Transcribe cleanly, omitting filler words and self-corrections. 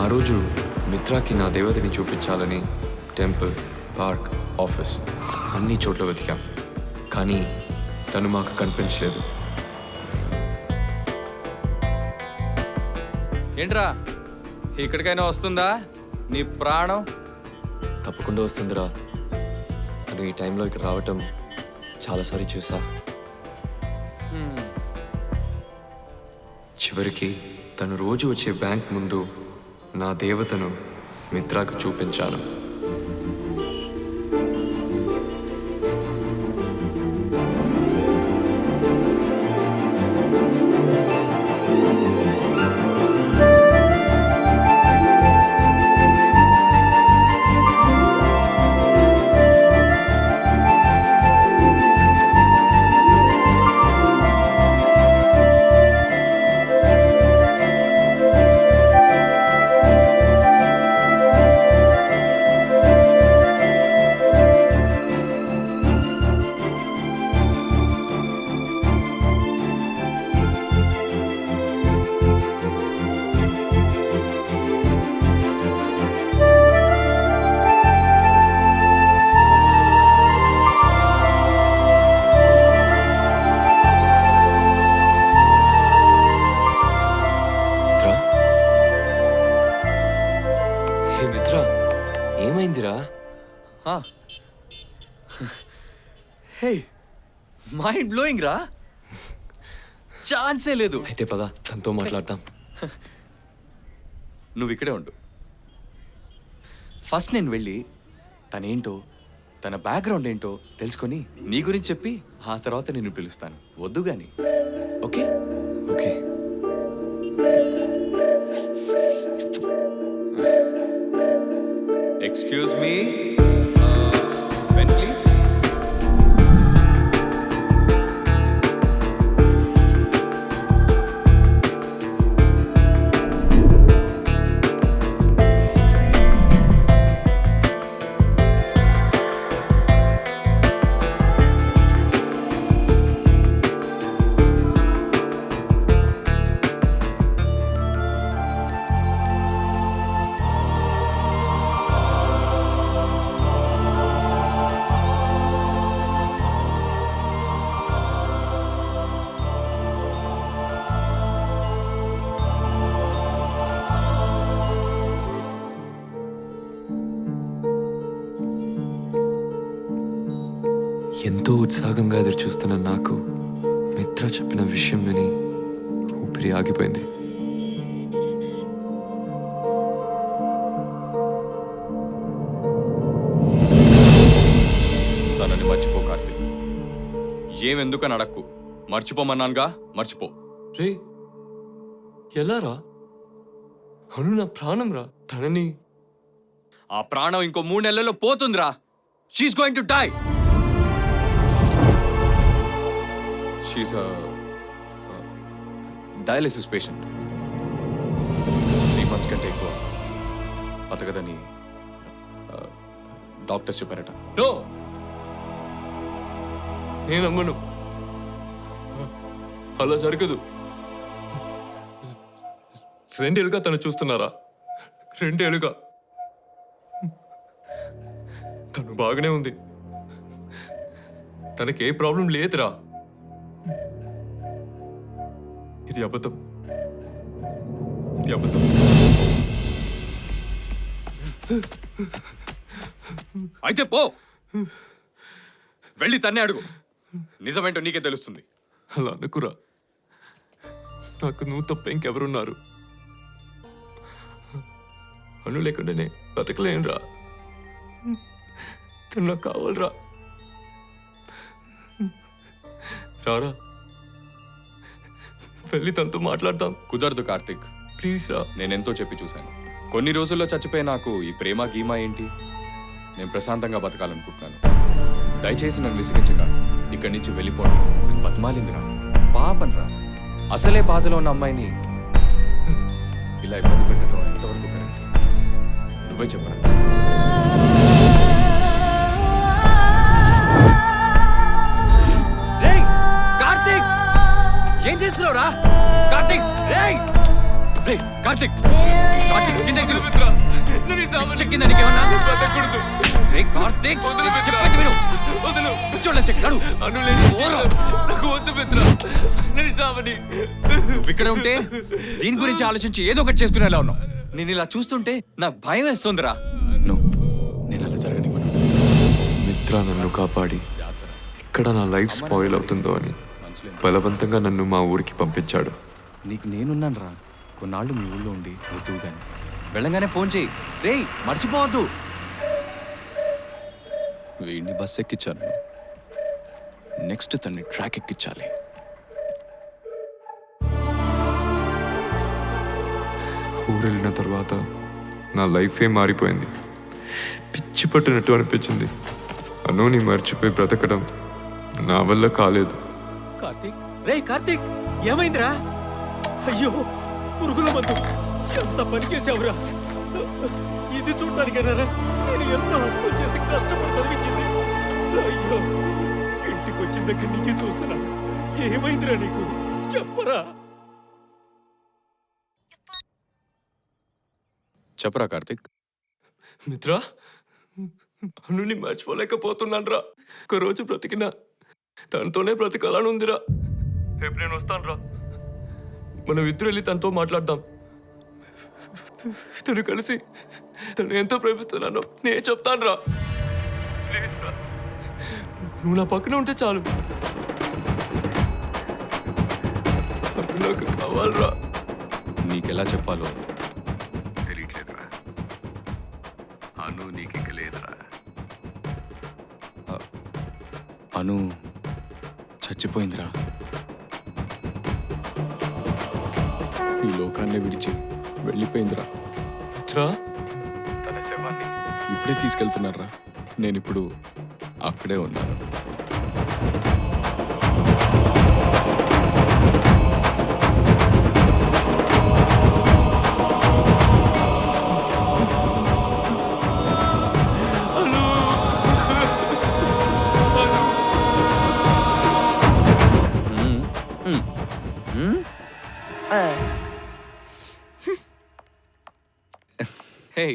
ఆ రోజు మిత్రాకి నా దేవతని చూపించాలని టెంపుల్, పార్క్, ఆఫీస్ అన్ని చోట్ల వెతికాం. కానీ తను మాకు కనిపించలేదు. ఏంట్రా ఇక్కడికైనా వస్తుందా నీ ప్రాణం? తప్పకుండా వస్తుందిరా. తను ఈ టైంలో ఇక్కడ రావటం చాలాసారి చూసా. చివరికి తను రోజు వచ్చే బ్యాంక్ ముందు నా దేవతను మిత్రాకు చూపించాను. మిత్రా, ఏమైందిరా? హే, మైండ్ బ్లోయింగ్ రా. ఛాన్సే లేదు. అయితే పద, తనతో మాట్లాడతాం. నువ్వు ఇక్కడే ఉండు. ఫస్ట్ నేను వెళ్ళి తనేంటో, తన బ్యాక్గ్రౌండ్ ఏంటో తెలుసుకొని నీ గురించి చెప్పి ఆ తర్వాత నిన్ను పిలుస్తాను. వద్దు గాని. Okay? Okay. Excuse me, pen please. ఎంతో ఉత్సాహంగా ఎదురు చూస్తున్న నాకు మిత్ర చెప్పిన విషయం విని ఊపిరి ఆగిపోయింది. తనని మర్చిపో కార్తీక్. ఏమెందుకని అడక్కు. మర్చిపోమన్నానుగా, మర్చిపో. రే, ఎలా రా? అను నా ప్రాణం రా. తనని ఆ ప్రాణం ఇంకో 3 నెలల్లో పోతుందిరా. She's going to die. She's dialysis patient. 3 months కంటే ఎక్కువ బతకదని డాక్టర్స్ చెప్పారట. నో, నేను నమ్మను. అలా జరగదు. 2 ఏళ్ళుగా తను చూస్తున్నారా? 2 ఏళ్ళుగా తను బాగానే ఉంది. తనకే ప్రాబ్లం లేదురా. ఇది అబద్ధం. ఇది అబద్ధం. అయితే పో, వెళ్ళి తన్నే అడుగు. నిజమేంటో నీకే తెలుస్తుంది. అలా అనుకురా. నాకు నువ్వు తప్ప ఇంకెవరున్నారు? అను లేకుండానే బతకలేనురా. తను నాకు కావాలరా. రారా, వెళ్ళి తనతో మాట్లాడతాం. కుదరదు కార్తిక్. ప్లీజ్ రా. నేనెంతో చెప్పి చూశాను. కొన్ని రోజుల్లో చచ్చిపోయి నాకు ఈ ప్రేమ గీమా ఏంటి? నేను ప్రశాంతంగా బతకాలనుకుంటున్నాను. దయచేసి నన్ను విసిగించక ఇక్కడి నుంచి వెళ్ళిపోండి. బతిమాలిందిరా, పాపన్రా. అసలే బాధలో ఉన్న అమ్మాయిని ఇలా ఇబ్బంది పెట్టడం ఎంతవరకు కరెక్ట్? నువ్వే చెప్పరా. ఏం చేస్తున్నావురా కార్తీక్? రేయ్ రేయ్ కార్తిక్ కార్తిక్ కింద దిగు. చెక్కిందా నీకేమన్నా? రేయ్ కార్తిక్ చెప్పేది విను. కూర్చోండి చెక్ నడు. నాకు వద్దు మిత్ర, నేను సావని. నువ్వు ఇక్కడ ఉంటే దీని గురించి ఆలోచించి ఏదో ఒకటి చేసుకునేలా ఉన్నావు. నేను ఇలా చూస్తుంటే నాకు భయం వేస్తుందిరా. నేను అలా జరగనివ్వను. మిత్ర నన్ను కాపాడి ఇక్కడ నా లైఫ్ స్పాయిల్ అవుతుందో అని బలవంతంగా నన్ను మా ఊరికి పంపించాడు. నీకు నేనున్నాను రా. కొన్నాళ్ళు మీ ఊళ్ళో ఉండి వద్దు కానీ వెళ్ళంగానే ఫోన్ చేయి. రేయ్ మర్చిపోవద్దు. వీడిని బస్ ఎక్కించాను, నెక్స్ట్ తన్ని ట్రాక్ ఎక్కించాలి. ఊరెళ్ళిన తర్వాత నా లైఫే మారిపోయింది. పిచ్చి పట్టినట్టు అనిపించింది. అనుని మర్చిపోయి బ్రతకడం నా వల్ల కాలేదు. కార్తీక్, రే కార్తీక్, ఏమైందిరా? అయ్యో పురుగుల మందు, ఎంత పని చేసావురా? ఇది చూడటానికేనారా నేను ఎంత అప్పు చేసి కష్టపడి చదివించింది? అయ్యో ఇంటికి వచ్చిన దగ్గర నుంచి చూస్తున్నా. ఏమైందిరా నీకు? చెప్పరా. చెప్పరా కార్తిక్. మిత్ర, అనుని మర్చిపోలేకపోతున్నాను రా. ఒకరోజు బ్రతికినా తనతోనే బ్రతకాలని ఉందిరా. రేపు నేను వస్తాను రా. మనం ఇద్దరు వెళ్ళి తనతో మాట్లాడదాం. తను కలిసి తను ఎంతో ప్రేమిస్తున్నానో నేను చెప్తాను రా. నువ్వు నా పక్కన ఉంటే చాలు. నాకు కావాలరా. నీకెలా చెప్పాలో తెలియట్లేదురా. అను నీకు ఇక లేదురా. అను చచ్చిపోయిందిరా. ఈ లోకాన్ని విడిచి వెళ్ళిపోయిందిరా. మిత్ర, తన శవాన్ని ఇప్పుడే తీసుకెళ్తున్నారా. నేనిప్పుడు అక్కడే ఉన్నాను. Hey.